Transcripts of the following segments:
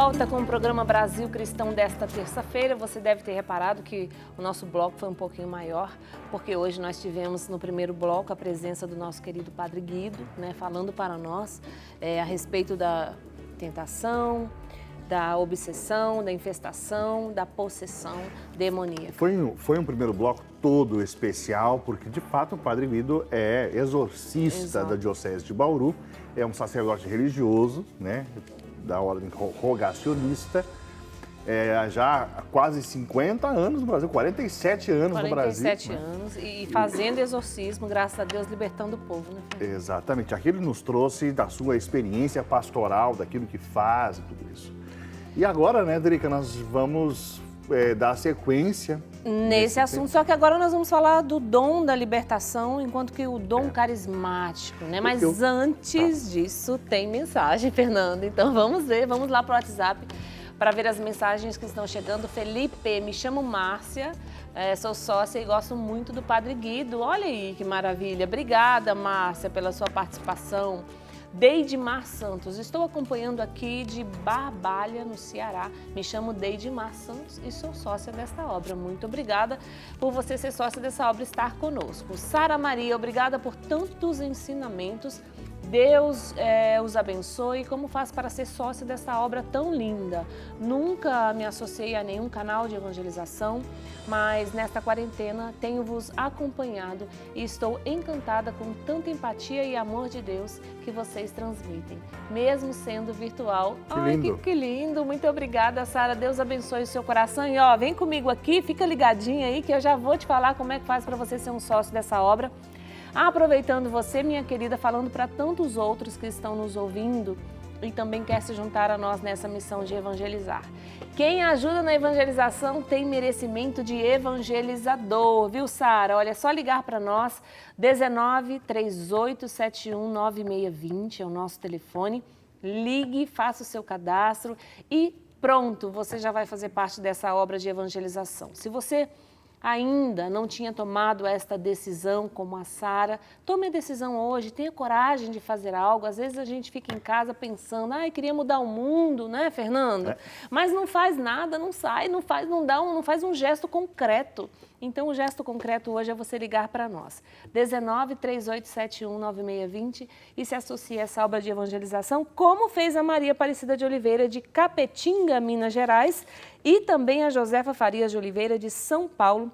volta com o programa Brasil Cristão desta terça-feira. Você deve ter reparado que o nosso bloco foi um pouquinho maior, porque hoje nós tivemos no primeiro bloco a presença do nosso querido Padre Guido, falando para nós a respeito da tentação, da obsessão, da infestação, da possessão demoníaca. Foi um primeiro bloco todo especial, porque de fato o Padre Guido é exorcista da Diocese de Bauru, é um sacerdote religioso, da ordem rogacionista, já há quase 50 anos no Brasil, 47 anos no Brasil. 47 anos e fazendo exorcismo, graças a Deus, libertando o povo, né? Exatamente, aqui ele nos trouxe da sua experiência pastoral, daquilo que faz e tudo isso. E agora, Drica, nós vamos dar sequência nesse assunto, só que agora nós vamos falar do dom da libertação, enquanto que o dom carismático, Mas antes disso tem mensagem, Fernando, então vamos lá para o WhatsApp para ver as mensagens que estão chegando. Felipe, me chamo Márcia, sou sócia e gosto muito do Padre Guido, olha aí que maravilha, obrigada Márcia pela sua participação. Deidmar Santos, estou acompanhando aqui de Barbalha, no Ceará. Me chamo Deidmar Santos e sou sócia desta obra. Muito obrigada por você ser sócia dessa obra e estar conosco. Sara Maria, obrigada por tantos ensinamentos. Deus os abençoe. Como faz para ser sócia dessa obra tão linda? Nunca me associei a nenhum canal de evangelização, mas nesta quarentena tenho-vos acompanhado e estou encantada com tanta empatia e amor de Deus que vocês transmitem, mesmo sendo virtual. Que lindo! Muito obrigada, Sara. Deus abençoe o seu coração. E vem comigo aqui, fica ligadinha aí que eu já vou te falar como é que faz para você ser um sócio dessa obra. Aproveitando você, minha querida, falando para tantos outros que estão nos ouvindo e também quer se juntar a nós nessa missão de evangelizar. Quem ajuda na evangelização tem merecimento de evangelizador, viu, Sara? Olha, é só ligar para nós, 19 38 71 9620 é o nosso telefone. Ligue, faça o seu cadastro e pronto, você já vai fazer parte dessa obra de evangelização. Se você ainda não tinha tomado esta decisão como a Sara, tome a decisão hoje, tenha coragem de fazer algo. Às vezes a gente fica em casa pensando, queria mudar o mundo, né, Fernando? Mas não faz nada, não sai, não faz um gesto concreto. Então, o gesto concreto hoje é você ligar para nós, 19 38 71 9620 e se associe a essa obra de evangelização, como fez a Maria Aparecida de Oliveira de Capetinga, Minas Gerais, e também a Josefa Farias de Oliveira de São Paulo,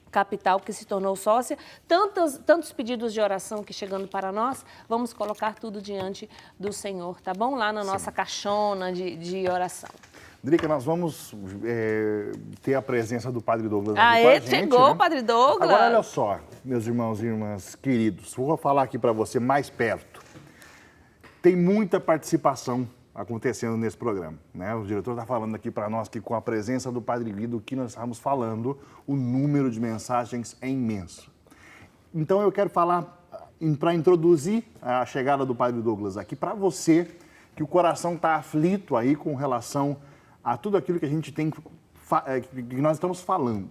capital, que se tornou sócia. Tantos pedidos de oração que chegando para nós, vamos colocar tudo diante do Senhor, tá bom? Lá na nossa caixona de oração. Drica, nós vamos ter a presença do Padre Douglas aqui com a gente. Chegou o Padre Douglas. Agora, olha só, meus irmãos e irmãs queridos, vou falar aqui para você mais perto. Tem muita participação acontecendo nesse programa, O diretor está falando aqui para nós que com a presença do Padre Guido, que nós estamos falando, o número de mensagens é imenso. Então, eu quero falar, para introduzir a chegada do Padre Douglas aqui, para você que o coração está aflito aí com relação a tudo aquilo que a gente tem, que nós estamos falando.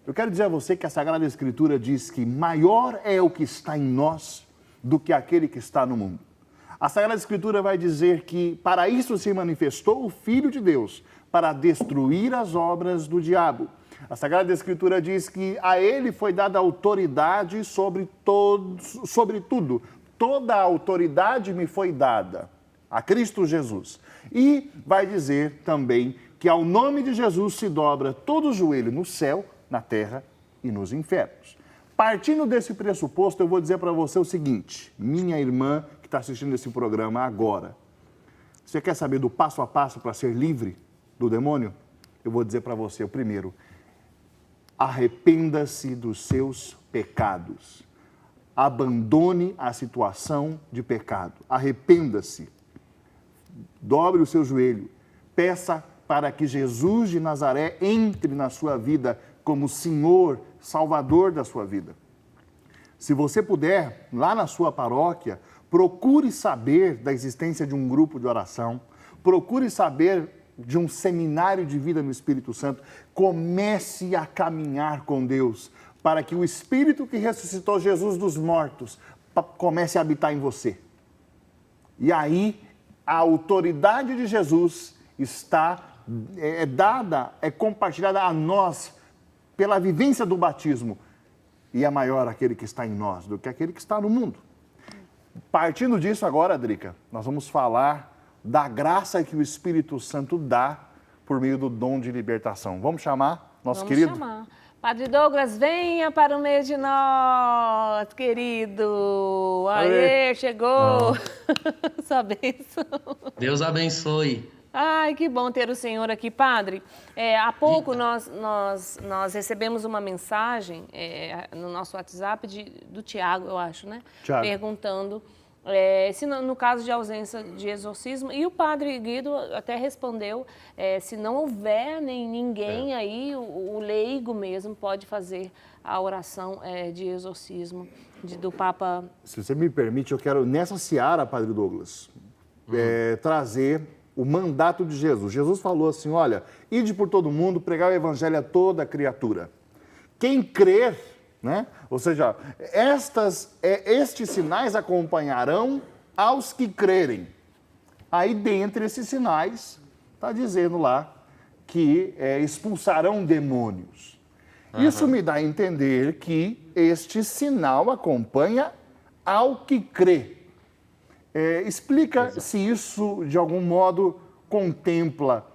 Eu quero dizer a você que a Sagrada Escritura diz que maior é o que está em nós do que aquele que está no mundo. A Sagrada Escritura vai dizer que para isso se manifestou o Filho de Deus, para destruir as obras do diabo. A Sagrada Escritura diz que a ele foi dada autoridade sobre tudo. Toda a autoridade me foi dada a Cristo Jesus. E vai dizer também que ao nome de Jesus se dobra todo o joelho no céu, na terra e nos infernos. Partindo desse pressuposto, eu vou dizer para você o seguinte, minha irmã que está assistindo esse programa agora, você quer saber do passo a passo para ser livre do demônio? Eu vou dizer para você o primeiro, arrependa-se dos seus pecados. Abandone a situação de pecado. Arrependa-se. Dobre o seu joelho. Peça para que Jesus de Nazaré entre na sua vida como Senhor, Salvador da sua vida. Se você puder, lá na sua paróquia, procure saber da existência de um grupo de oração. Procure saber de um seminário de vida no Espírito Santo. Comece a caminhar com Deus para que o Espírito que ressuscitou Jesus dos mortos comece a habitar em você. E aí, a autoridade de Jesus é compartilhada a nós pela vivência do batismo. E é maior aquele que está em nós do que aquele que está no mundo. Partindo disso agora, Drica, nós vamos falar da graça que o Espírito Santo dá por meio do dom de libertação. Vamos chamar nosso querido? Vamos chamar. Padre Douglas, venha para o meio de nós, querido. Aê, chegou. Sua bênção. Deus abençoe. Ai, que bom ter o senhor aqui, padre. Há pouco nós recebemos uma mensagem no nosso WhatsApp do Tiago, eu acho, né? Tiago. Perguntando se no caso de ausência de exorcismo, e o padre Guido até respondeu, se não houver ninguém aí, o leigo mesmo pode fazer a oração de exorcismo do Papa. Se você me permite, eu quero, nessa seara, Padre Douglas, trazer o mandato de Jesus. Jesus falou assim, olha, ide por todo mundo, pregar o evangelho a toda criatura. Quem crer, né? Ou seja, estes sinais acompanharão aos que crerem. Aí, dentre esses sinais, está dizendo lá que expulsarão demônios. Isso me dá a entender que este sinal acompanha ao que crê. Explica se isso, de algum modo, contempla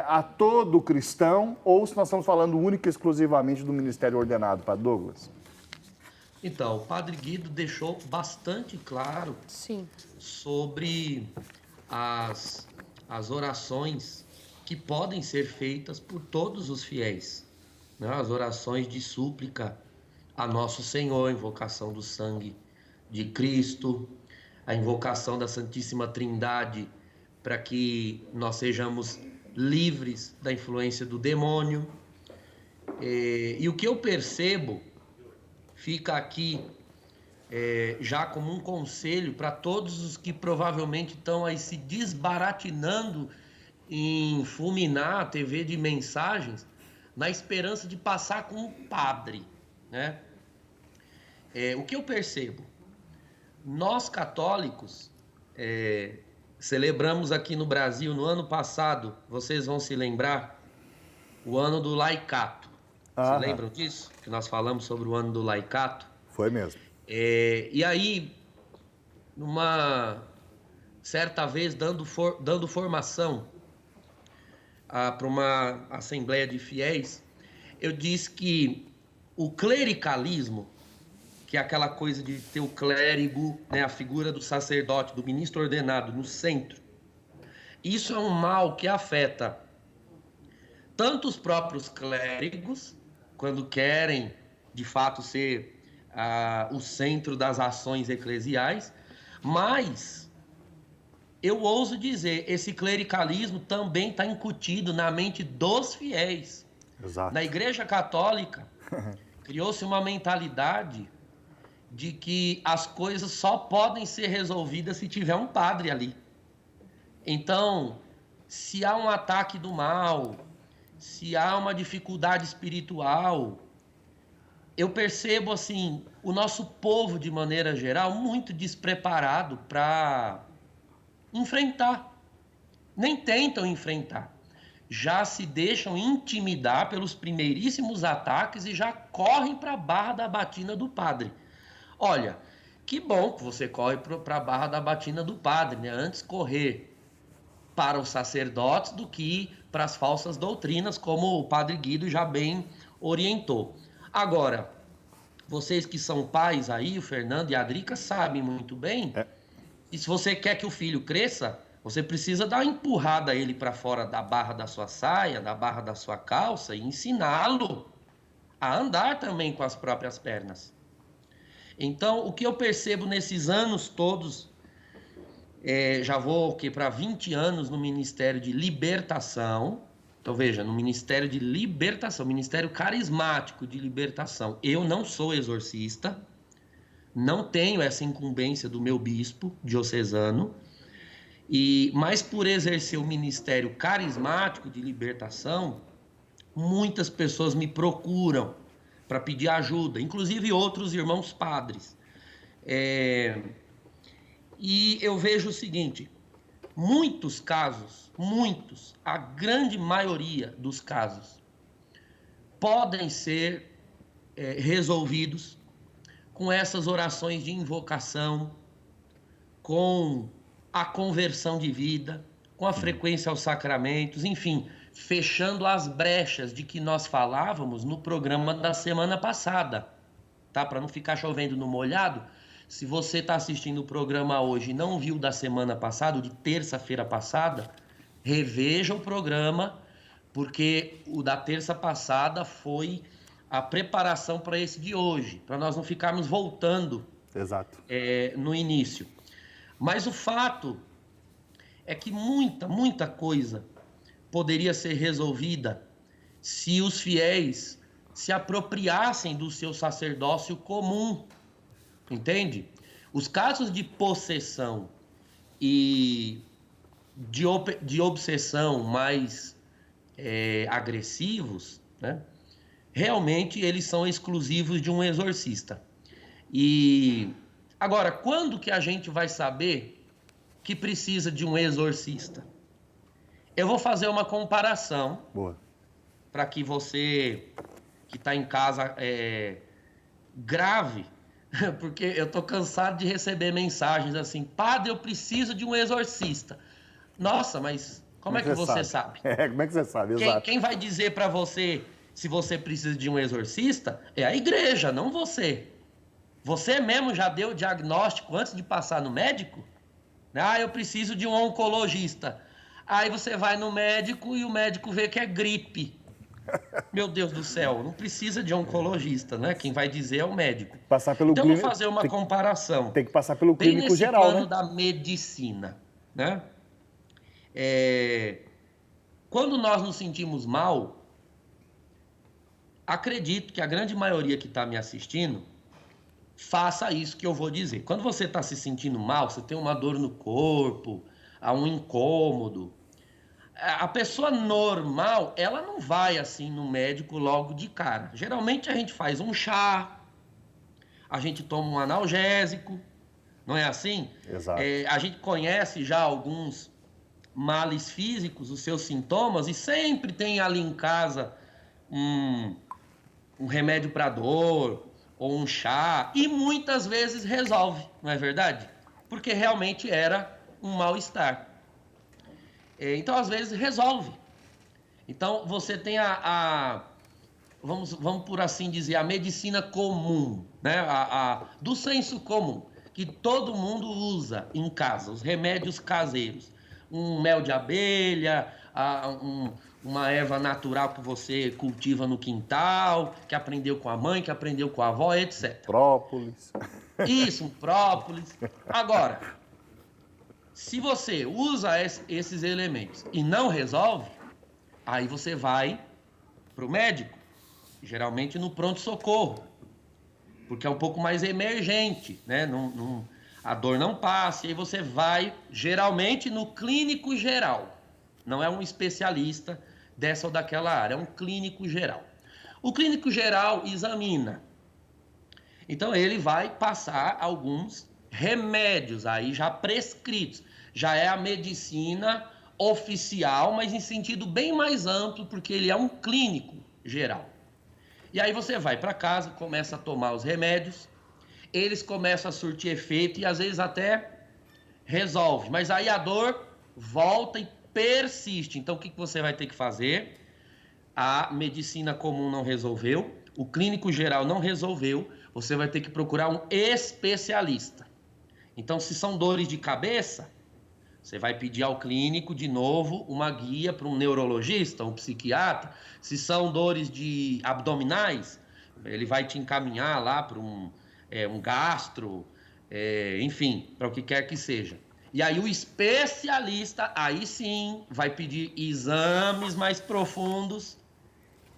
a todo cristão ou se nós estamos falando única e exclusivamente do ministério ordenado, Padre Douglas. Então, o Padre Guido deixou bastante claro sobre as orações que podem ser feitas por todos os fiéis, né? As orações de súplica a Nosso Senhor, invocação do sangue de Cristo, a invocação da Santíssima Trindade para que nós sejamos livres da influência do demônio. E o que eu percebo, fica aqui já como um conselho para todos os que provavelmente estão aí se desbaratinando em fulminar a TV de mensagens na esperança de passar com um padre, né? O que eu percebo? Nós católicos celebramos aqui no Brasil, no ano passado, vocês vão se lembrar, o ano do laicato. Se lembram disso? Que nós falamos sobre o ano do laicato? Foi mesmo. E aí, numa certa vez, dando formação para uma assembleia de fiéis, eu disse que o clericalismo, que é aquela coisa de ter o clérigo, né, a figura do sacerdote, do ministro ordenado no centro, isso é um mal que afeta tanto os próprios clérigos, quando querem, de fato, ser o centro das ações eclesiais, mas eu ouso dizer, esse clericalismo também está incutido na mente dos fiéis. Exato. Na Igreja Católica, criou-se uma mentalidade de que as coisas só podem ser resolvidas se tiver um padre ali. Então, se há um ataque do mal, se há uma dificuldade espiritual, eu percebo, assim, o nosso povo, de maneira geral, muito despreparado para enfrentar. Nem tentam enfrentar. Já se deixam intimidar pelos primeiríssimos ataques e já correm para a barra da batina do padre. Olha, que bom que você corre para a barra da batina do padre, né? Antes correr para os sacerdotes do que para as falsas doutrinas, como o Padre Guido já bem orientou. Agora, vocês que são pais aí, o Fernando e a Drica, sabem muito bem, e se você quer que o filho cresça, você precisa dar uma empurrada ele para fora da barra da sua saia, da barra da sua calça, e ensiná-lo a andar também com as próprias pernas. Então, o que eu percebo nesses anos todos, já vou para 20 anos no Ministério de Libertação. Então, veja, no Ministério de Libertação, Ministério Carismático de Libertação. Eu não sou exorcista, não tenho essa incumbência do meu bispo diocesano, mas por exercer o Ministério Carismático de Libertação, muitas pessoas me procuram para pedir ajuda, inclusive outros irmãos padres. E eu vejo o seguinte, muitos casos, a grande maioria dos casos, podem ser resolvidos com essas orações de invocação, com a conversão de vida, com a frequência aos sacramentos, enfim, fechando as brechas de que nós falávamos no programa da semana passada, tá? Para não ficar chovendo no molhado, se você está assistindo o programa hoje e não viu da semana passada, ou de terça-feira passada, reveja o programa, porque o da terça passada foi a preparação para esse de hoje, para nós não ficarmos voltando no início. Mas o fato é que muita coisa poderia ser resolvida se os fiéis se apropriassem do seu sacerdócio comum, entende? Os casos de possessão e de obsessão mais agressivos, né? Realmente eles são exclusivos de um exorcista. E agora, quando que a gente vai saber que precisa de um exorcista? Eu vou fazer uma comparação para que você que está em casa grave, porque eu estou cansado de receber mensagens assim: padre, eu preciso de um exorcista. Nossa, mas como é que você sabe? Como é que você sabe? Exato. Quem vai dizer para você se você precisa de um exorcista é a igreja, não você. Você mesmo já deu o diagnóstico antes de passar no médico? Ah, eu preciso de um oncologista. Aí você vai no médico e o médico vê que é gripe. Meu Deus do céu, não precisa de oncologista, né? Quem vai dizer é o médico. Passar pelo então, vou fazer uma comparação. Tem que passar pelo clínico geral, né? Bem nesse plano da medicina, né? Quando nós nos sentimos mal, acredito que a grande maioria que está me assistindo faça isso que eu vou dizer. Quando você está se sentindo mal, você tem uma dor no corpo, há um incômodo, a pessoa normal, ela não vai assim no médico logo de cara. Geralmente a gente faz um chá, a gente toma um analgésico, não é assim? Exato. A gente conhece já alguns males físicos, os seus sintomas, e sempre tem ali em casa um remédio para dor ou um chá, e muitas vezes resolve, não é verdade? Porque realmente era um mal-estar. Então, às vezes, resolve. Então, você tem vamos por assim dizer, a medicina comum, né? Do senso comum, que todo mundo usa em casa, os remédios caseiros. Um mel de abelha, uma erva natural que você cultiva no quintal, que aprendeu com a mãe, que aprendeu com a avó, etc. Própolis. Isso, um própolis. Agora, se você usa esses elementos e não resolve, aí você vai para o médico, geralmente no pronto-socorro, porque é um pouco mais emergente, né? A dor não passa, e aí você vai, geralmente, no clínico geral. Não é um especialista dessa ou daquela área, é um clínico geral. O clínico geral examina. Então, ele vai passar alguns remédios aí já prescritos. Já é a medicina oficial, mas em sentido bem mais amplo, porque ele é um clínico geral. E aí você vai para casa, começa a tomar os remédios, eles começam a surtir efeito e às vezes até resolve. Mas aí a dor volta e persiste. Então o que você vai ter que fazer? A medicina comum não resolveu, o clínico geral não resolveu, você vai ter que procurar um especialista. Então, se são dores de cabeça, você vai pedir ao clínico, de novo, uma guia para um neurologista, um psiquiatra. Se são dores de abdominais, ele vai te encaminhar lá para um gastro, enfim, para o que quer que seja. E aí o especialista, aí sim, vai pedir exames mais profundos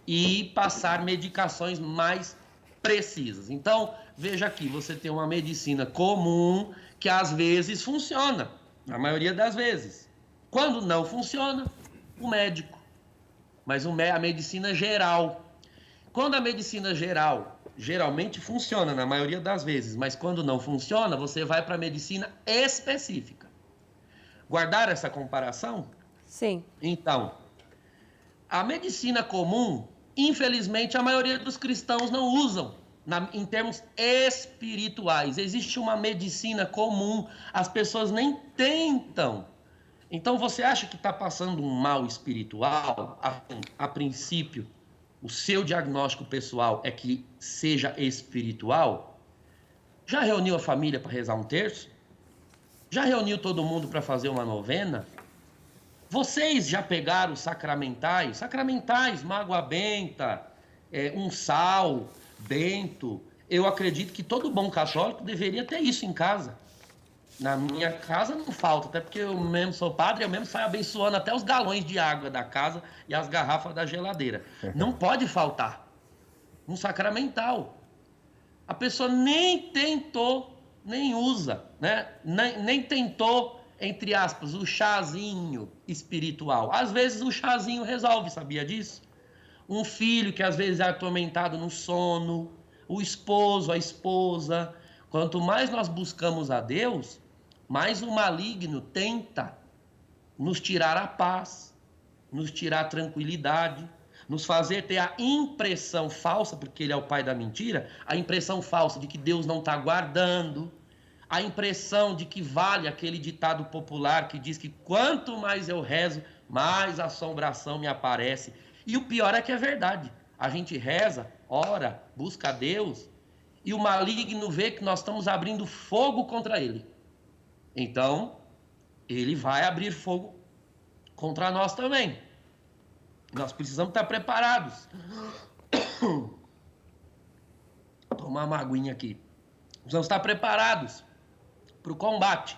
e passar medicações mais precisas. Então, veja aqui, você tem uma medicina comum que às vezes funciona, na maioria das vezes. Quando não funciona, o médico. Mas a medicina geral. Quando a medicina geral geralmente funciona na maioria das vezes, mas quando não funciona, você vai para a medicina específica. Guardaram essa comparação? Sim. Então, a medicina comum, infelizmente, a maioria dos cristãos não usam em termos espirituais. Existe uma medicina comum, as pessoas nem tentam. Então, você acha que está passando um mal espiritual? A princípio, o seu diagnóstico pessoal é que seja espiritual? Já reuniu a família para rezar um terço? Já reuniu todo mundo para fazer uma novena? Vocês já pegaram os sacramentais? Sacramentais, mágoa benta, sal, bento. Eu acredito que todo bom católico deveria ter isso em casa. Na minha casa não falta, até porque eu mesmo sou padre, eu mesmo saio abençoando até os galões de água da casa e as garrafas da geladeira. Não pode faltar um sacramental. A pessoa nem tentou, nem usa, né? Nem tentou, entre aspas, o chazinho espiritual. Às vezes o chazinho resolve, sabia disso? Um filho que às vezes é atormentado no sono, o esposo, a esposa. Quanto mais nós buscamos a Deus, mais o maligno tenta nos tirar a paz, nos tirar a tranquilidade, nos fazer ter a impressão falsa, porque ele é o pai da mentira, a impressão falsa de que Deus não está guardando, a impressão de que vale aquele ditado popular que diz que quanto mais eu rezo, mais assombração me aparece. E o pior é que é verdade. A gente reza, ora, busca a Deus, e o maligno vê que nós estamos abrindo fogo contra ele. Então, ele vai abrir fogo contra nós também. Nós precisamos estar preparados. Vou tomar uma aguinha aqui. Precisamos estar preparados para o combate.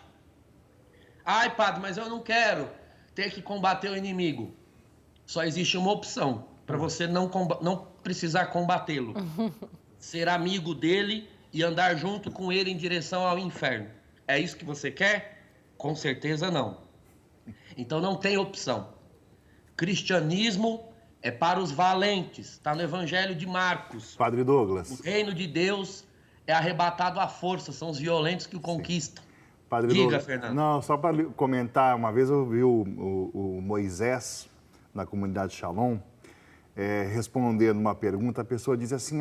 Ai, padre, mas eu não quero ter que combater o inimigo. Só existe uma opção para você não precisar combatê-lo. Ser amigo dele e andar junto com ele em direção ao inferno. É isso que você quer? Com certeza não. Então não tem opção. Cristianismo é para os valentes. Está no Evangelho de Marcos. Padre Douglas. O reino de Deus é arrebatado à força. São os violentos que o conquistam. Padre Diga, Douglas. Fernando. Não, só para comentar, uma vez eu vi o Moisés, na comunidade Shalom, respondendo uma pergunta, a pessoa diz assim,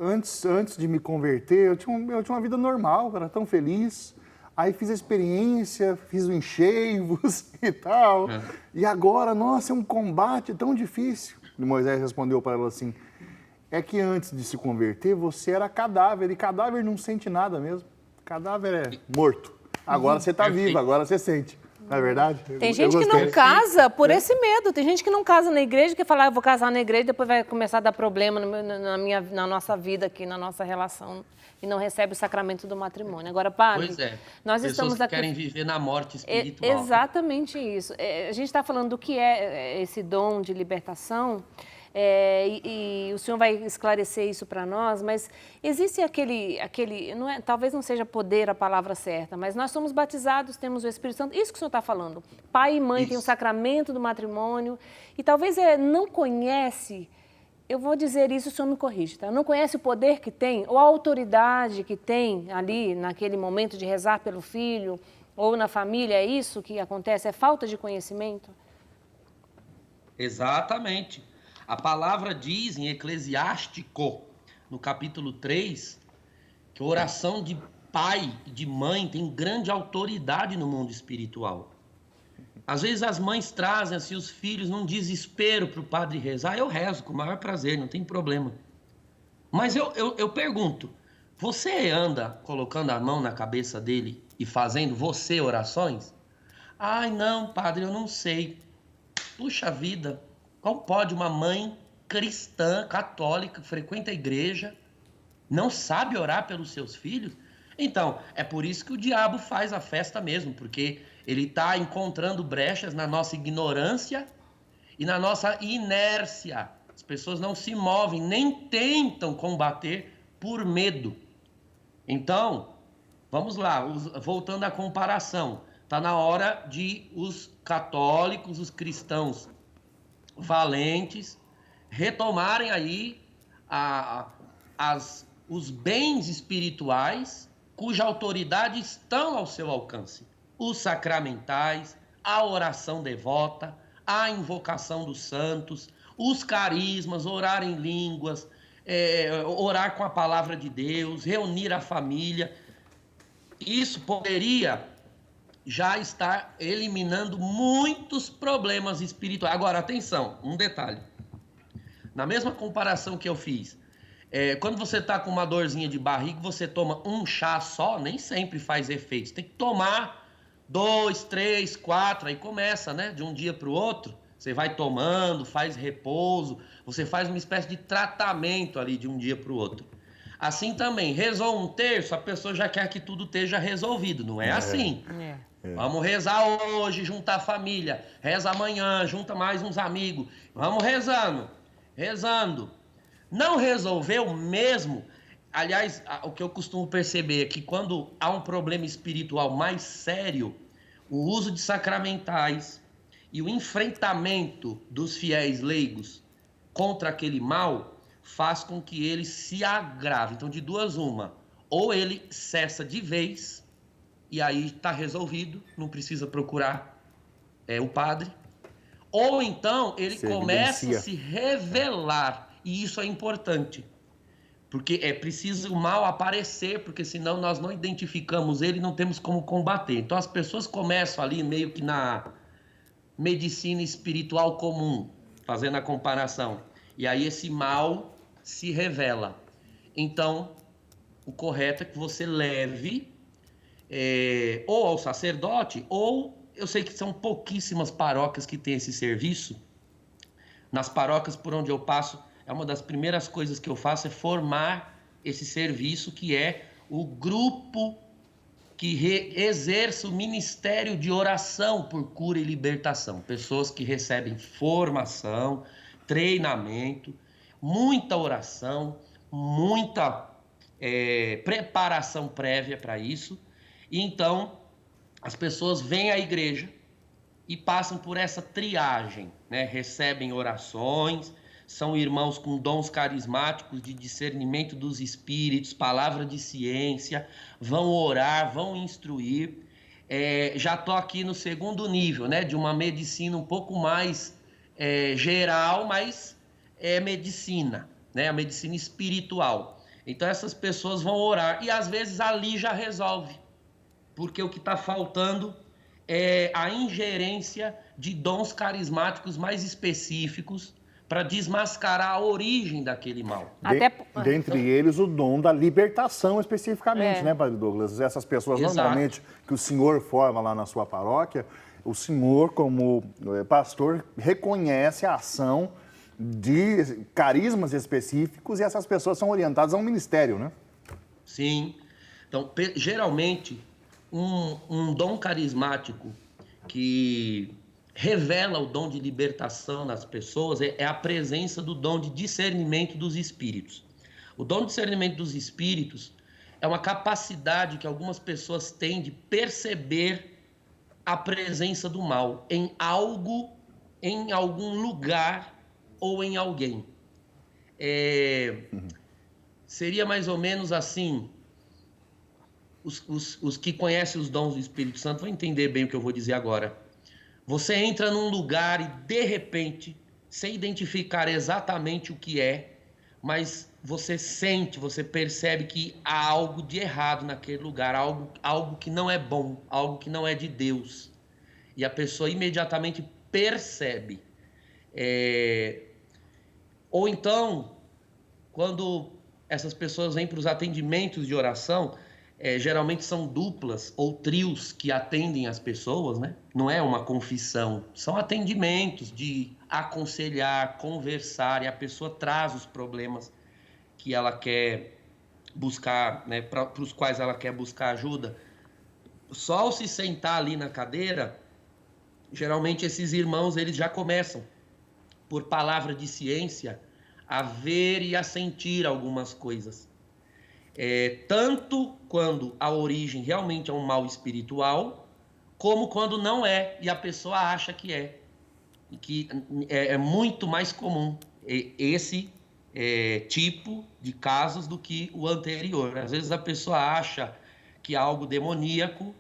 antes de me converter, eu tinha uma vida normal, era tão feliz. Aí fiz a experiência, fiz o encheivos e tal. E agora, nossa, é um combate tão difícil. E Moisés respondeu para ela assim, é que antes de se converter, você era cadáver, e cadáver não sente nada mesmo. Cadáver é morto. Agora você está vivo, agora você sente. Não é verdade? Tem gente que não casa por esse medo. Tem gente que não casa na igreja, que fala, eu vou casar na igreja, depois vai começar a dar problema na nossa vida aqui, na nossa relação, e não recebe o sacramento do matrimônio. Agora, padre, Pois é. nós Pessoas estamos que aqui... querem viver na morte espiritual. Exatamente isso. A gente está falando do que é esse dom de libertação, e o senhor vai esclarecer isso para nós, mas existe aquele talvez não seja poder a palavra certa, mas nós somos batizados, temos o Espírito Santo, isso que o senhor está falando. Pai e mãe têm o sacramento do matrimônio, e talvez não conhece, eu vou dizer isso, o senhor me corrige, tá? Não conhece o poder que tem, ou a autoridade que tem ali, naquele momento de rezar pelo filho, ou na família, é isso que acontece? É falta de conhecimento? Exatamente. A palavra diz em Eclesiástico, no capítulo 3, que a oração de pai e de mãe tem grande autoridade no mundo espiritual. Às vezes as mães trazem assim, os filhos num desespero para o padre rezar. Eu rezo com o maior prazer, não tem problema. Mas eu pergunto, você anda colocando a mão na cabeça dele e fazendo você orações? Ai, não, padre, eu não sei. Puxa vida, como pode uma mãe cristã, católica, que frequenta a igreja, não sabe orar pelos seus filhos? Então, é por isso que o diabo faz a festa mesmo, porque ele está encontrando brechas na nossa ignorância e na nossa inércia. As pessoas não se movem, nem tentam combater por medo. Então, vamos lá, voltando à comparação. Está na hora de os católicos, os cristãos valentes, retomarem aí os bens espirituais cuja autoridade estão ao seu alcance. os sacramentais, a oração devota, a invocação dos santos, os carismas, orar em línguas, orar com a palavra de Deus, reunir a família. Isso poderia já estar eliminando muitos problemas espirituais. Agora, atenção, um detalhe. Na mesma comparação que eu fiz, quando você está com uma dorzinha de barriga, você toma um chá só, nem sempre faz efeito. Você tem que tomar 2, 3, 4, aí começa, né? De um dia para o outro, você vai tomando, faz repouso, você faz uma espécie de tratamento ali de um dia para o outro. Assim também, rezou um terço, a pessoa já quer que tudo esteja resolvido, não é assim. Vamos rezar hoje, juntar a família, reza amanhã, junta mais uns amigos, vamos rezando. Não resolveu mesmo. Aliás, o que eu costumo perceber é que quando há um problema espiritual mais sério, o uso de sacramentais e o enfrentamento dos fiéis leigos contra aquele mal faz com que ele se agrave. Então, de duas uma, ou ele cessa de vez, e aí está resolvido, não precisa procurar o padre, ou então ele começa a se revelar, e isso é importante, porque é preciso o mal aparecer, porque senão nós não identificamos ele e não temos como combater. Então as pessoas começam ali meio que na medicina espiritual comum, fazendo a comparação, e aí esse mal se revela. Então, o correto é que você leve ou ao sacerdote, ou eu sei que são pouquíssimas paróquias que têm esse serviço. Nas paróquias por onde eu passo, uma das primeiras coisas que eu faço é formar esse serviço, que é o grupo que exerce o ministério de oração por cura e libertação. Pessoas que recebem formação, treinamento, muita oração, muita preparação prévia para isso. E então, as pessoas vêm à igreja e passam por essa triagem, né? Recebem orações, são irmãos com dons carismáticos de discernimento dos espíritos, palavra de ciência, vão orar, vão instruir. Já estou aqui no segundo nível, né? De uma medicina um pouco mais geral, mas é medicina, né? A medicina espiritual. Então essas pessoas vão orar e às vezes ali já resolve, porque o que está faltando é a ingerência de dons carismáticos mais específicos para desmascarar a origem daquele mal. Dentre eles, o dom da libertação especificamente, né, Padre Douglas? Essas pessoas, exato, normalmente, que o senhor forma lá na sua paróquia, o senhor, como pastor, reconhece a ação de carismas específicos e essas pessoas são orientadas a um ministério, né? Sim. Então, geralmente, um dom carismático que revela o dom de libertação nas pessoas é a presença do dom de discernimento dos espíritos. O dom de discernimento dos espíritos é uma capacidade que algumas pessoas têm de perceber a presença do mal em algo, em algum lugar ou em alguém. Seria mais ou menos assim. Os que conhecem os dons do Espírito Santo vão entender bem o que eu vou dizer agora. Você entra num lugar e, de repente, sem identificar exatamente o que é, mas você sente, você percebe que há algo de errado naquele lugar, algo que não é bom, algo que não é de Deus. E a pessoa imediatamente percebe. Ou então, quando essas pessoas vêm para os atendimentos de oração, geralmente são duplas ou trios que atendem as pessoas, né? Não é uma confissão, são atendimentos de aconselhar, conversar, e a pessoa traz os problemas que ela quer buscar, né? Para os quais ela quer buscar ajuda. Só ao se sentar ali na cadeira, geralmente esses irmãos eles já começam, por palavra de ciência, a ver e a sentir algumas coisas. Tanto quando a origem realmente é um mal espiritual, como quando não é e a pessoa acha que é. E que é muito mais comum esse tipo de casos do que o anterior. Às vezes a pessoa acha que é algo demoníaco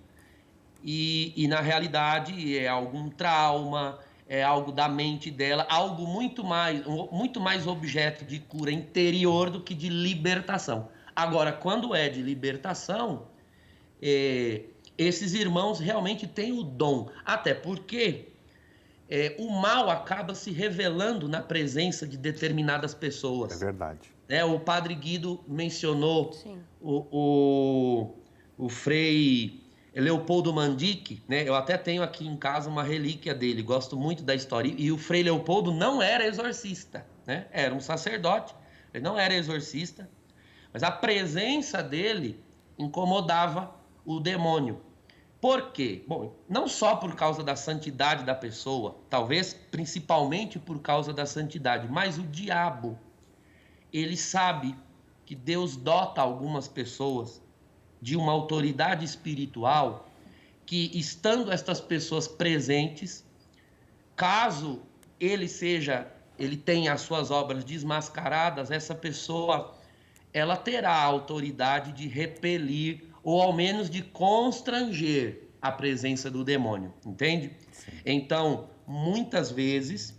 e na realidade é algum trauma, é algo da mente dela, algo muito mais objeto de cura interior do que de libertação. Agora, quando é de libertação, esses irmãos realmente têm o dom, até porque o mal acaba se revelando na presença de determinadas pessoas. É verdade. O padre Guido mencionou Sim. o frei Leopoldo Mandic, né? Eu até tenho aqui em casa uma relíquia dele, gosto muito da história. E o frei Leopoldo não era exorcista, né? Era um sacerdote, ele não era exorcista, mas a presença dele incomodava o demônio. Por quê? Bom, não só por causa da santidade da pessoa, talvez principalmente por causa da santidade, mas o diabo, ele sabe que Deus dota algumas pessoas de uma autoridade espiritual que, estando estas pessoas presentes, caso ele tenha as suas obras desmascaradas, essa pessoa, ela terá a autoridade de repelir ou ao menos de constranger a presença do demônio, entende? Sim. Então, muitas vezes,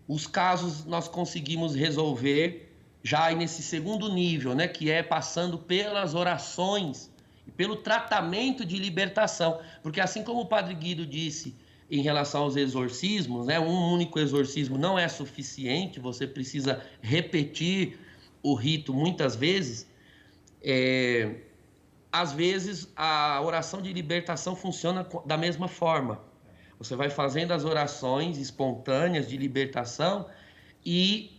os casos nós conseguimos resolver já nesse segundo nível, né, que é passando pelas orações e pelo tratamento de libertação, porque assim como o padre Guido disse em relação aos exorcismos, né, um único exorcismo não é suficiente, você precisa repetir o rito muitas vezes. Às vezes a oração de libertação funciona da mesma forma. Você vai fazendo as orações espontâneas de libertação e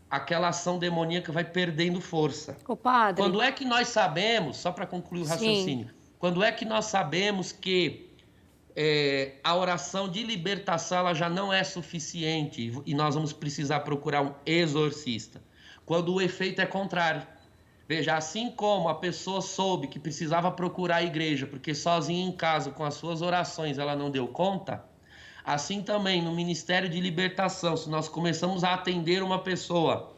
aquela ação demoníaca vai perdendo força. Ô, padre. Quando é que nós sabemos, só para concluir o raciocínio, quando é que nós sabemos que a oração de libertação ela já não é suficiente e nós vamos precisar procurar um exorcista? Quando o efeito é contrário. Veja, assim como a pessoa soube que precisava procurar a igreja porque sozinha em casa, com as suas orações, ela não deu conta, assim também no Ministério de Libertação, se nós começamos a atender uma pessoa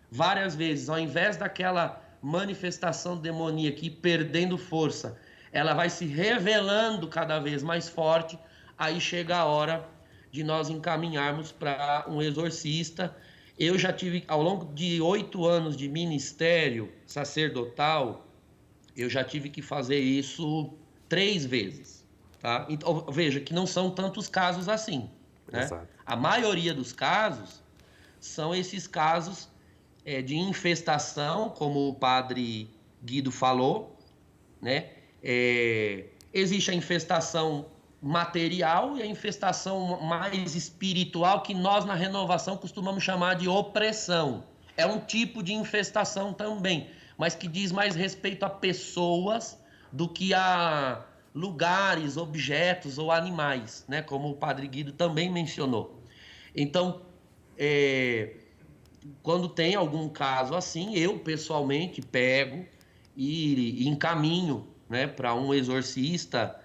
várias vezes, ao invés daquela manifestação demoníaca e perdendo força, ela vai se revelando cada vez mais forte, aí chega a hora de nós encaminharmos para um exorcista. Eu já tive, ao longo de 8 anos de ministério sacerdotal, eu já tive que fazer isso 3 vezes. Tá? Então, veja que não são tantos casos assim. Né? A maioria dos casos são esses casos de infestação, como o padre Guido falou. Né? Existe a infestação material e a infestação mais espiritual, que nós na renovação costumamos chamar de opressão. É um tipo de infestação também, mas que diz mais respeito a pessoas do que a lugares, objetos ou animais, né? Como o padre Guido também mencionou. Então, quando tem algum caso assim, eu pessoalmente pego e encaminho, né, para um exorcista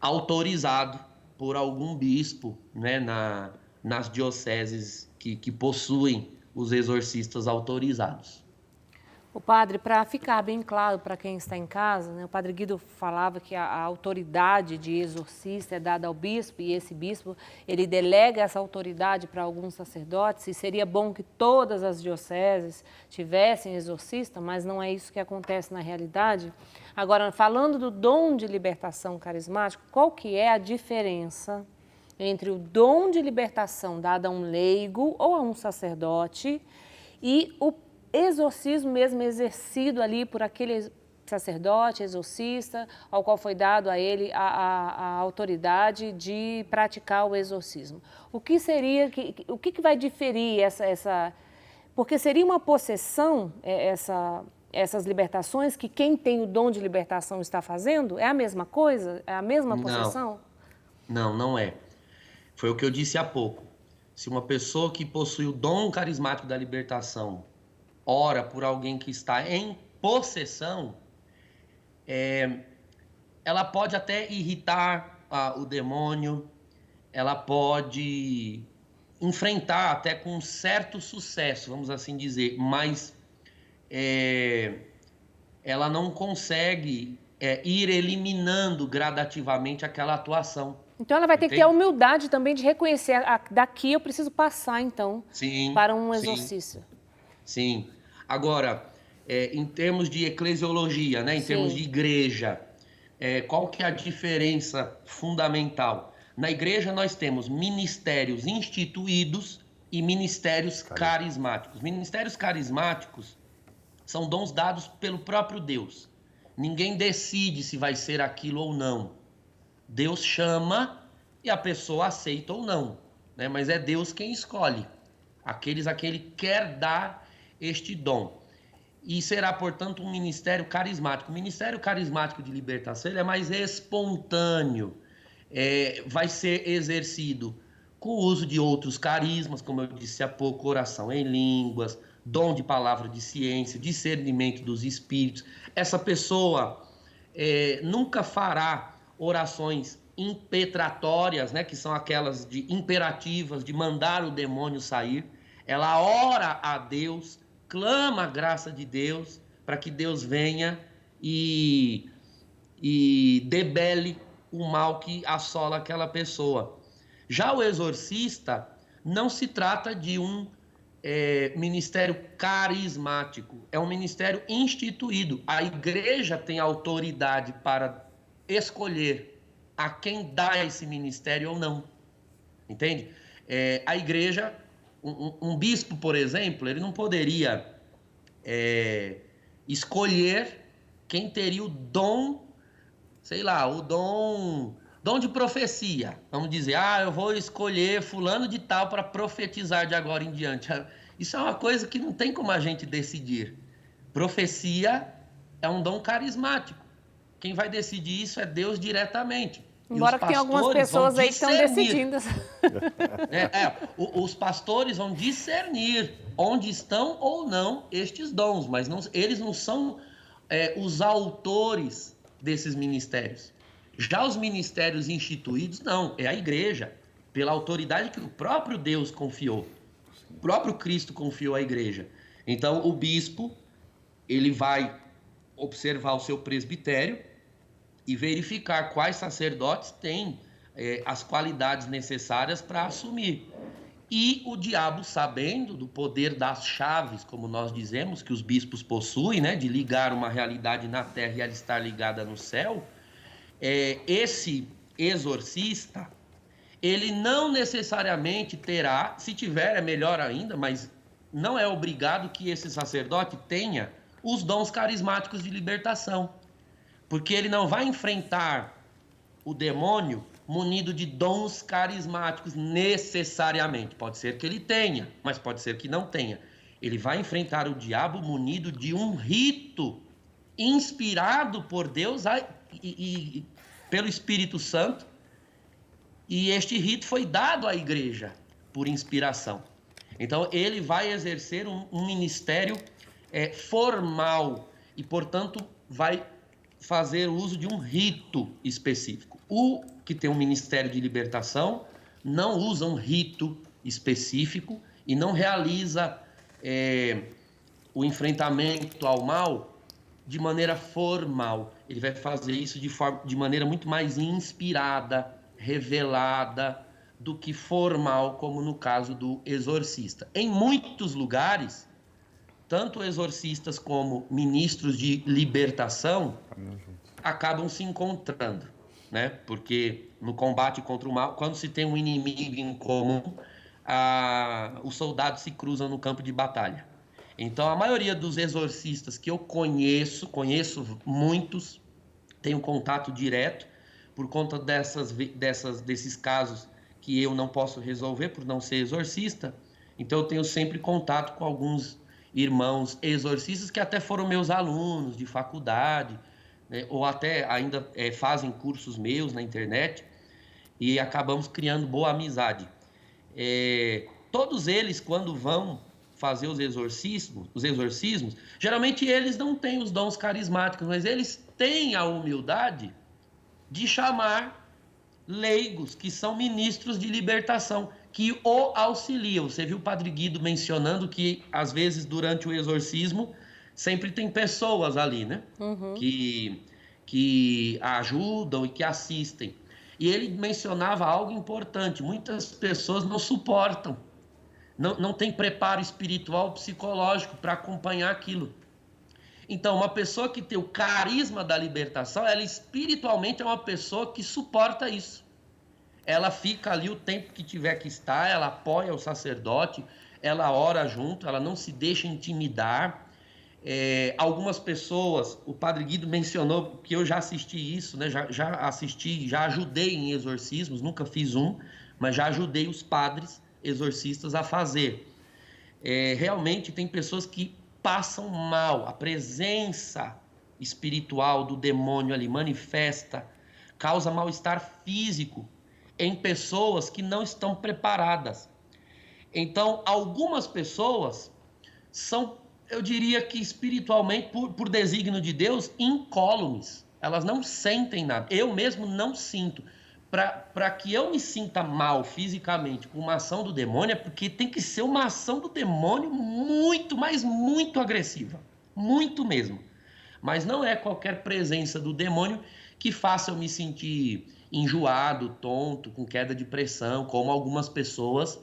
autorizado por algum bispo, né, nas dioceses que possuem os exorcistas autorizados. O padre, para ficar bem claro para quem está em casa, né, o padre Guido falava que a autoridade de exorcista é dada ao bispo e esse bispo ele delega essa autoridade para alguns sacerdotes e seria bom que todas as dioceses tivessem exorcista, mas não é isso que acontece na realidade. Agora, falando do dom de libertação carismático, qual que é a diferença entre o dom de libertação dado a um leigo ou a um sacerdote e o exorcismo mesmo exercido ali por aquele sacerdote, exorcista, ao qual foi dado a ele a autoridade de praticar o exorcismo? O que seria, o que vai diferir essa... Porque seria uma possessão, essas libertações que quem tem o dom de libertação está fazendo? É a mesma coisa? É a mesma possessão? Não é. Foi o que eu disse há pouco. Se uma pessoa que possui o dom carismático da libertação ora por alguém que está em possessão, ela pode até irritar o demônio, ela pode enfrentar até com certo sucesso, vamos assim dizer, mas ela não consegue ir eliminando gradativamente aquela atuação. Então ela vai ter que ter a humildade também de reconhecer, daqui eu preciso passar, então, para um exorcista. Sim. Agora, em termos de eclesiologia, né, em termos de igreja, qual que é a diferença fundamental? Na igreja nós temos ministérios instituídos e ministérios carismáticos. Ministérios carismáticos são dons dados pelo próprio Deus. Ninguém decide se vai ser aquilo ou não. Deus chama e a pessoa aceita ou não, né? Mas é Deus quem escolhe aqueles a quem Ele quer dar este dom. E será, portanto, um ministério carismático. O ministério carismático de libertação ele é mais espontâneo, vai ser exercido com o uso de outros carismas, como eu disse há pouco, oração em línguas, dom de palavra de ciência, discernimento dos espíritos. Essa pessoa nunca fará orações impetratórias, né, que são aquelas de imperativas, de mandar o demônio sair. Ela ora a Deus, clama a graça de Deus para que Deus venha e debele o mal que assola aquela pessoa. Já o exorcista não se trata de um ministério carismático, é um ministério instituído. A igreja tem autoridade para escolher a quem dá esse ministério ou não, entende? A igreja, um bispo, por exemplo, ele não poderia escolher quem teria o dom, sei lá, o dom de profecia. Vamos dizer, eu vou escolher fulano de tal para profetizar de agora em diante. Isso é uma coisa que não tem como a gente decidir. Profecia é um dom carismático. Quem vai decidir isso é Deus diretamente. Embora que tem algumas pessoas aí que estão decidindo. Os pastores vão discernir onde estão ou não estes dons, mas eles não são os autores desses ministérios. Já os ministérios instituídos, não, é a igreja, pela autoridade que o próprio Deus confiou. O próprio Cristo confiou à igreja. Então, o bispo, ele vai observar o seu presbitério e verificar quais sacerdotes têm as qualidades necessárias para assumir. E o diabo, sabendo do poder das chaves, como nós dizemos, que os bispos possuem, né, de ligar uma realidade na terra e ela estar ligada no céu, esse exorcista, ele não necessariamente terá, se tiver é melhor ainda, mas não é obrigado que esse sacerdote tenha os dons carismáticos de libertação, porque ele não vai enfrentar o demônio munido de dons carismáticos necessariamente. Pode ser que ele tenha, mas pode ser que não tenha. Ele vai enfrentar o diabo munido de um rito inspirado por Deus e pelo Espírito Santo, e este rito foi dado à igreja por inspiração. Então, ele vai exercer um ministério formal e, portanto, vai fazer uso de um rito específico. O que tem um ministério de libertação não usa um rito específico e não realiza o enfrentamento ao mal de maneira formal. Ele vai fazer isso de maneira muito mais inspirada, revelada, do que formal, como no caso do exorcista. Em muitos lugares, tanto exorcistas como ministros de libertação acabam se encontrando, né? Porque no combate contra o mal, quando se tem um inimigo em comum, os soldados se cruzam no campo de batalha. Então, a maioria dos exorcistas que eu conheço muitos, tenho contato direto, por conta desses casos que eu não posso resolver por não ser exorcista. Então, eu tenho sempre contato com alguns irmãos exorcistas que até foram meus alunos de faculdade, né, ou até ainda fazem cursos meus na internet, e acabamos criando boa amizade. Todos eles, quando vão fazer os exorcismos, geralmente eles não têm os dons carismáticos, mas eles têm a humildade de chamar leigos, que são ministros de libertação, que o auxiliam. Você viu o Padre Guido mencionando que, às vezes, durante o exorcismo, sempre tem pessoas ali, né? Uhum. que ajudam e que assistem. E ele mencionava algo importante: muitas pessoas não suportam, não tem preparo espiritual, psicológico para acompanhar aquilo. Então, uma pessoa que tem o carisma da libertação, ela espiritualmente é uma pessoa que suporta isso. Ela fica ali o tempo que tiver que estar, ela apoia o sacerdote, ela ora junto, ela não se deixa intimidar. Algumas pessoas, o Padre Guido mencionou que eu já assisti isso, né? Já assisti, já ajudei em exorcismos, nunca fiz um, mas já ajudei os padres exorcistas a fazer. Realmente tem pessoas que passam mal, a presença espiritual do demônio ali manifesta, causa mal-estar físico em pessoas que não estão preparadas. Então, algumas pessoas são, eu diria que espiritualmente, por desígnio de Deus, incólumes. Elas não sentem nada. Eu mesmo não sinto. Para que eu me sinta mal fisicamente com uma ação do demônio, é porque tem que ser uma ação do demônio muito, mas muito agressiva. Muito mesmo. Mas não é qualquer presença do demônio que faça eu me sentir enjoado, tonto, com queda de pressão, como algumas pessoas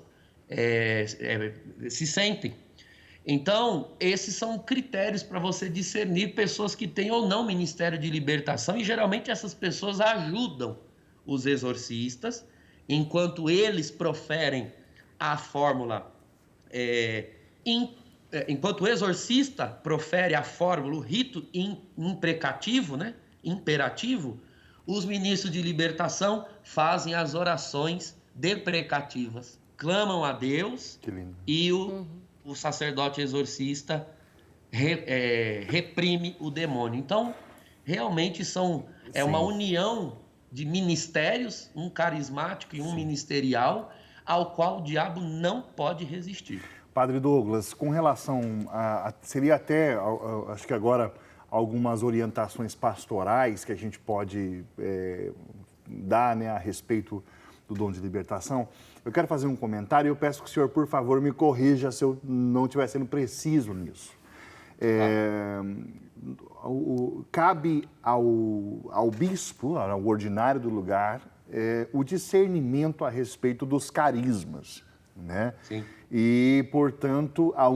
se sentem. Então, esses são critérios para você discernir pessoas que têm ou não ministério de libertação, e geralmente essas pessoas ajudam os exorcistas, enquanto eles proferem a fórmula, enquanto o exorcista profere a fórmula, o rito imprecativo, né? Imperativo, os ministros de libertação fazem as orações deprecativas, clamam a Deus, e o sacerdote exorcista reprime o demônio. Então, realmente é uma união de ministérios, um carismático e um ministerial, ao qual o diabo não pode resistir. Padre Douglas, com relação seria até, acho que agora, algumas orientações pastorais que a gente pode dar, né, a respeito do dom de libertação. Eu quero fazer um comentário e eu peço que o senhor, por favor, me corrija se eu não estiver sendo preciso nisso. Cabe ao bispo, ao ordinário do lugar, o discernimento a respeito dos carismas, né? Sim. E, portanto, a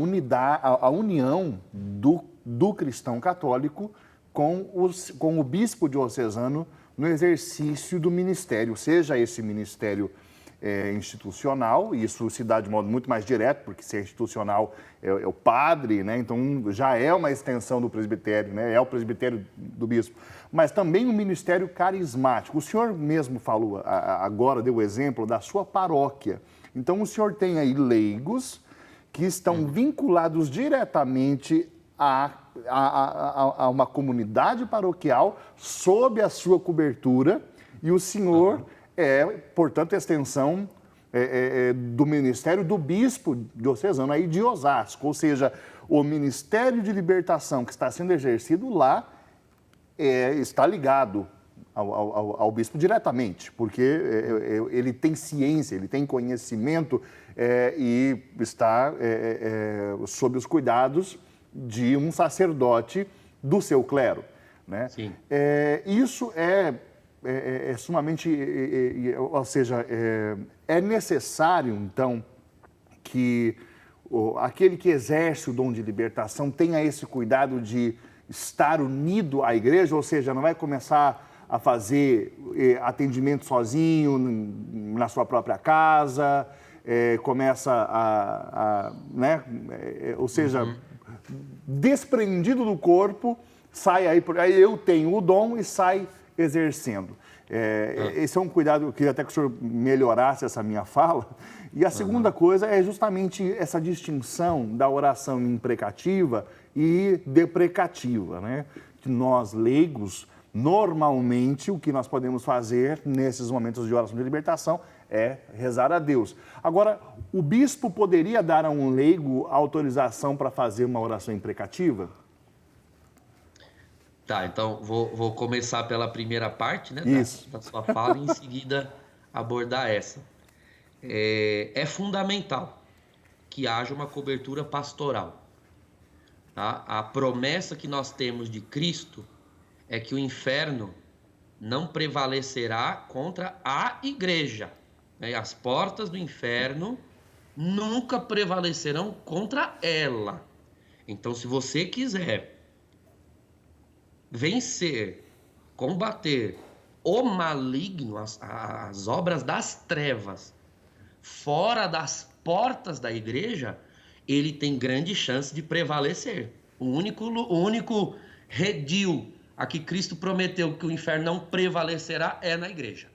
união do cristão católico com o bispo diocesano no exercício do ministério, seja esse ministério institucional, e isso se dá de modo muito mais direto, porque se é institucional é o padre, né? Então já é uma extensão do presbitério, né? É o presbitério do bispo, mas também o ministério carismático. O senhor mesmo falou, agora deu o exemplo da sua paróquia. Então o senhor tem aí leigos que estão vinculados diretamente a uma comunidade paroquial sob a sua cobertura, e o senhor portanto, extensão do ministério do bispo diocesano aí de Osasco, ou seja, o ministério de libertação que está sendo exercido lá está ligado ao bispo diretamente, porque ele tem ciência, ele tem conhecimento e está sob os cuidados de um sacerdote do seu clero, né? Sim. Isso é sumamente, ou seja, é necessário, então, que aquele que exerce o dom de libertação tenha esse cuidado de estar unido à igreja, ou seja, não vai começar a fazer atendimento sozinho na sua própria casa, começa né, ou seja, desprendido do corpo, sai aí eu tenho o dom e sai exercendo. Esse é um cuidado, eu queria até que o senhor melhorasse essa minha fala. E a segunda coisa é justamente essa distinção da oração imprecativa e deprecativa, né? Que nós, leigos, normalmente o que nós podemos fazer nesses momentos de oração de libertação é rezar a Deus. Agora, o bispo poderia dar a um leigo autorização para fazer uma oração imprecativa? Tá, então vou começar pela primeira parte, né, da sua fala, e em seguida abordar essa. É fundamental que haja uma cobertura pastoral. Tá? A promessa que nós temos de Cristo é que o inferno não prevalecerá contra a igreja. Né? As portas do inferno nunca prevalecerão contra ela. Então, se você quiser vencer, combater o maligno, as obras das trevas, fora das portas da igreja, ele tem grande chance de prevalecer. O único redil a que Cristo prometeu que o inferno não prevalecerá é na igreja.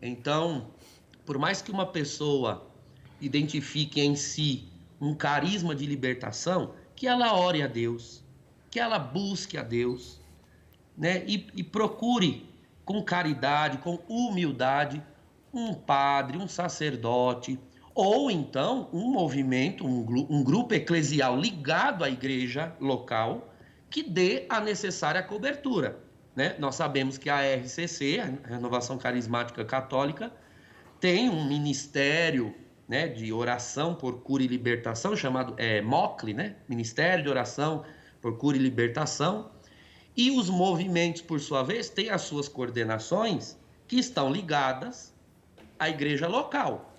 Então, por mais que uma pessoa identifique em si um carisma de libertação, que ela ore a Deus, que ela busque a Deus, né? E procure com caridade, com humildade, um padre, um sacerdote, ou então um movimento, um grupo eclesial ligado à igreja local, que dê a necessária cobertura. Né? Nós sabemos que a RCC, a Renovação Carismática Católica, tem um ministério, né, de oração por cura e libertação, chamado MOCLE, né? Ministério de Oração por Cura e Libertação. E os movimentos, por sua vez, têm as suas coordenações que estão ligadas à igreja local.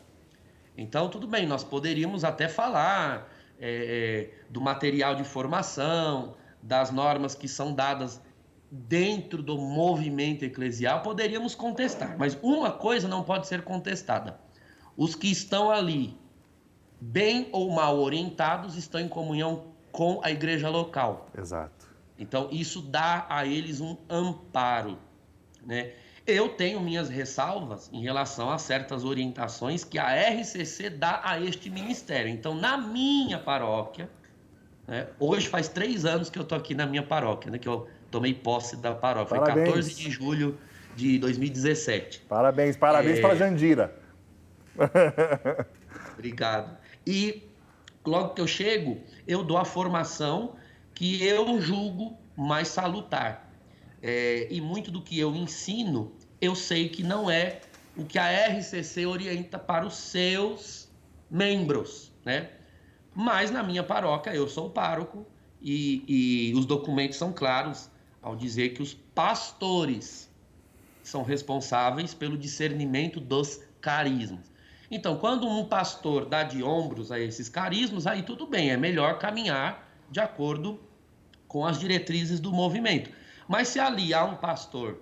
Então, tudo bem, nós poderíamos até falar do material de formação, das normas que são dadas dentro do movimento eclesial, poderíamos contestar. Mas uma coisa não pode ser contestada. Os que estão ali, bem ou mal orientados, estão em comunhão com a igreja local. Exato. Então, isso dá a eles um amparo, né? Eu tenho minhas ressalvas em relação a certas orientações que a RCC dá a este ministério. Então, na minha paróquia, né, hoje faz 3 anos que eu estou aqui na minha paróquia, né, que eu tomei posse da paróquia. Parabéns. Foi 14 de julho de 2017. Parabéns para a Jandira. Obrigado. E logo que eu chego, eu dou a formação que eu julgo mais salutar. E muito do que eu ensino, eu sei que não é o que a RCC orienta para os seus membros, né? Mas na minha paróquia, eu sou o pároco e os documentos são claros ao dizer que os pastores são responsáveis pelo discernimento dos carismas. Então, quando um pastor dá de ombros a esses carismas, aí tudo bem, é melhor caminhar de acordo com as diretrizes do movimento. Mas se ali há um pastor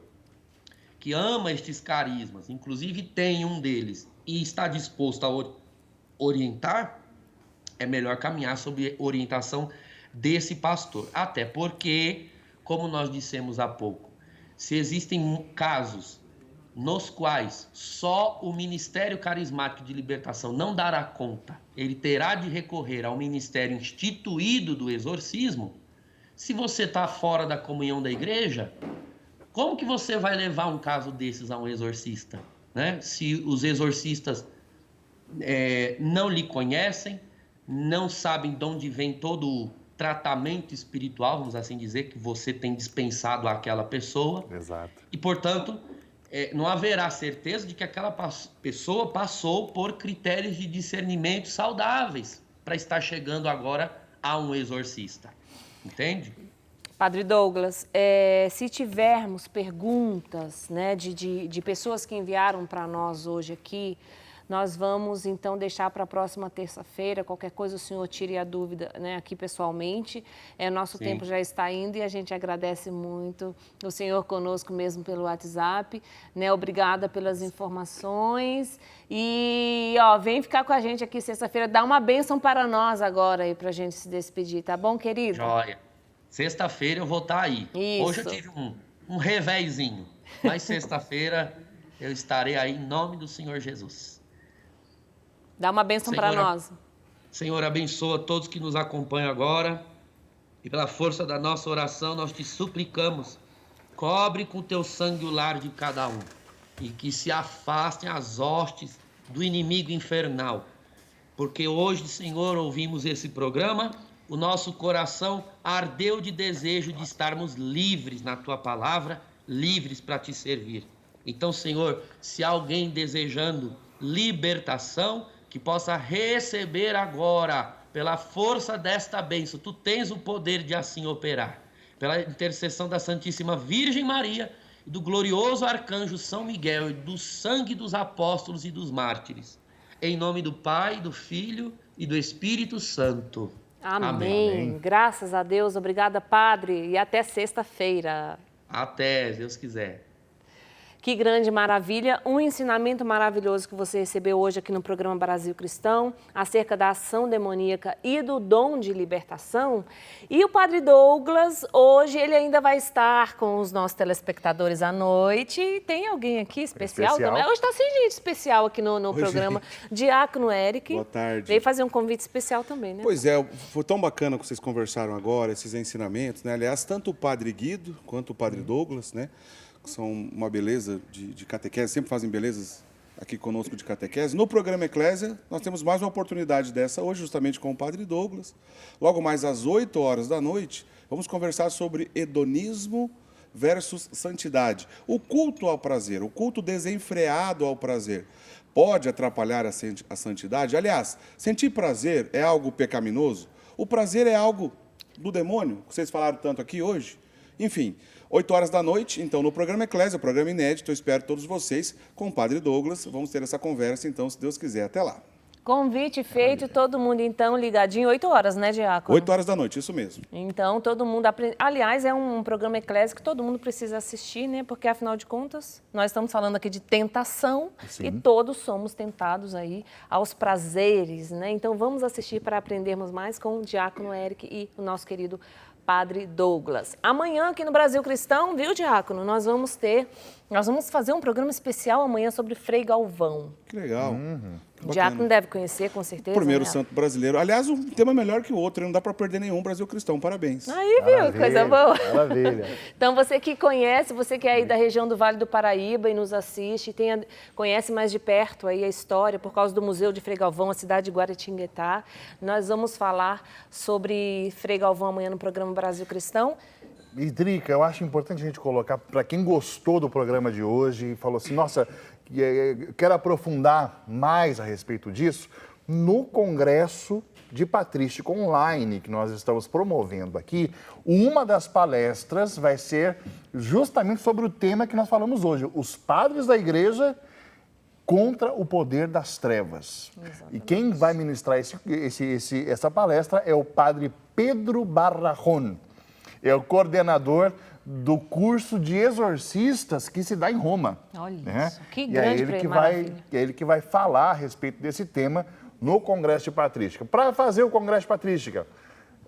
que ama estes carismas, inclusive tem um deles, e está disposto a orientar, é melhor caminhar sob orientação desse pastor. Até porque, como nós dissemos há pouco, se existem casos nos quais só o Ministério Carismático de Libertação não dará conta, ele terá de recorrer ao ministério instituído do exorcismo. Se você está fora da comunhão da igreja, como que você vai levar um caso desses a um exorcista? Né? Se os exorcistas não lhe conhecem, não sabem de onde vem todo o tratamento espiritual, vamos assim dizer, que você tem dispensado àquela pessoa. Exato. E, portanto, não haverá certeza de que aquela pessoa passou por critérios de discernimento saudáveis para estar chegando agora a um exorcista. Entende? Padre Douglas, se tivermos perguntas, né, de pessoas que enviaram para nós hoje aqui, nós vamos então deixar para a próxima terça-feira. Qualquer coisa o senhor tire a dúvida, né, aqui pessoalmente. Nosso tempo já está indo e a gente agradece muito o senhor conosco mesmo pelo WhatsApp. Né? Obrigada pelas informações. E vem ficar com a gente aqui sexta-feira. Dá uma bênção para nós agora aí para a gente se despedir, tá bom, querido? Joia. Sexta-feira eu vou estar aí. Isso. Hoje eu tive um revézinho, mas sexta-feira eu estarei aí em nome do Senhor Jesus. Dá uma bênção para nós. Senhor, abençoa todos que nos acompanham agora e pela força da nossa oração nós te suplicamos, cobre com teu sangue o lar de cada um e que se afastem as hostes do inimigo infernal, porque hoje, Senhor, ouvimos esse programa, o nosso coração ardeu de desejo de estarmos livres na tua palavra, livres para te servir. Então, Senhor, se alguém desejando libertação, que possa receber agora, pela força desta bênção, tu tens o poder de assim operar. pela intercessão da Santíssima Virgem Maria e do glorioso arcanjo São Miguel e do sangue dos apóstolos e dos mártires. Em nome do Pai, do Filho e do Espírito Santo. Amém. Amém. Graças a Deus. Obrigada, Padre. E até sexta-feira. Até, se Deus quiser. Que grande maravilha, um ensinamento maravilhoso que você recebeu hoje aqui no programa Brasil Cristão, acerca da ação demoníaca e do dom de libertação. E o Padre Douglas, hoje ele ainda vai estar com os nossos telespectadores à noite. E tem alguém aqui especial também? Hoje está sem gente especial aqui no programa. Diácono Eric. Boa tarde. Veio fazer um convite especial também, né? Pois é, foi tão bacana que vocês conversaram agora, esses ensinamentos, né? Aliás, tanto o Padre Guido quanto o Padre Douglas, né? São uma beleza de catequese, sempre fazem belezas aqui conosco de catequese. No programa Eclésia, nós temos mais uma oportunidade dessa hoje, justamente com o Padre Douglas. Logo mais às 8 horas da noite, vamos conversar sobre hedonismo versus santidade. O culto ao prazer, o culto desenfreado ao prazer, pode atrapalhar a santidade? Aliás, sentir prazer é algo pecaminoso? O prazer é algo do demônio, que vocês falaram tanto aqui hoje? Enfim, 8 horas da noite, então, no programa Eclésia, programa inédito, eu espero todos vocês com o Padre Douglas. Vamos ter essa conversa, então, se Deus quiser. Até lá. Convite feito, todo mundo, então, ligadinho, 8 horas, né, Diácono? 8 horas da noite, isso mesmo. Então, todo mundo aprende. Aliás, é um programa eclésico que todo mundo precisa assistir, né? Porque, afinal de contas, nós estamos falando aqui de tentação. Sim. E todos somos tentados aí aos prazeres, né? Então, vamos assistir para aprendermos mais com o Diácono Eric e o nosso querido Padre Douglas. Amanhã, aqui no Brasil Cristão, viu, Diácono? Nós vamos fazer um programa especial amanhã sobre Frei Galvão. Que legal. O Diácono deve conhecer, com certeza. O primeiro né? santo brasileiro. Aliás, um tema melhor que o outro, não dá para perder nenhum Brasil Cristão. Parabéns. Aí, viu? Maravilha, Coisa boa. Maravilha. Então, você que conhece, você que é aí da região do Vale do Paraíba e nos assiste, conhece mais de perto aí a história, por causa do Museu de Frei Galvão, a cidade de Guaratinguetá, nós vamos falar sobre Frei Galvão amanhã no programa Brasil Cristão. E, Drica, eu acho importante a gente colocar, para quem gostou do programa de hoje e falou assim, nossa, quero aprofundar mais a respeito disso, no Congresso de Patrística Online, que nós estamos promovendo aqui, uma das palestras vai ser justamente sobre o tema que nós falamos hoje, os padres da igreja contra o poder das trevas. Exatamente. E quem vai ministrar essa palestra é o padre Pedro Barrajón. É o coordenador do curso de exorcistas que se dá em Roma. Olha né? Isso, que grande É ele que vai falar a respeito desse tema no Congresso de Patrística. Para fazer o Congresso de Patrística,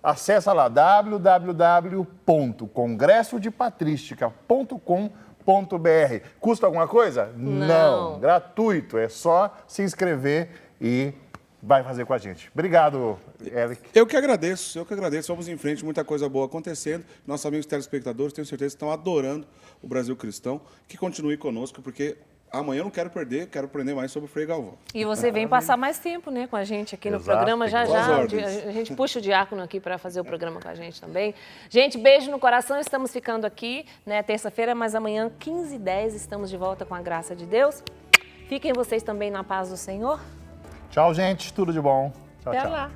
acessa lá www.congressodepatrística.com.br. Custa alguma coisa? Não. Gratuito. É só se inscrever e vai fazer com a gente. Obrigado, Eric. Eu que agradeço. Vamos em frente, muita coisa boa acontecendo. Nossos amigos telespectadores, tenho certeza que estão adorando o Brasil Cristão. Que continue conosco, porque amanhã eu não quero perder, quero aprender mais sobre o Frei Galvão. E você vem passar mais tempo, né, com a gente aqui no programa. Já. A gente puxa o Diácono aqui para fazer o programa com a gente também. Gente, beijo no coração. Estamos ficando aqui, né, terça-feira, mas amanhã, 15h10, estamos de volta com a graça de Deus. Fiquem vocês também na paz do Senhor. Tchau, gente. Tudo de bom. Tchau, Até tchau. lá.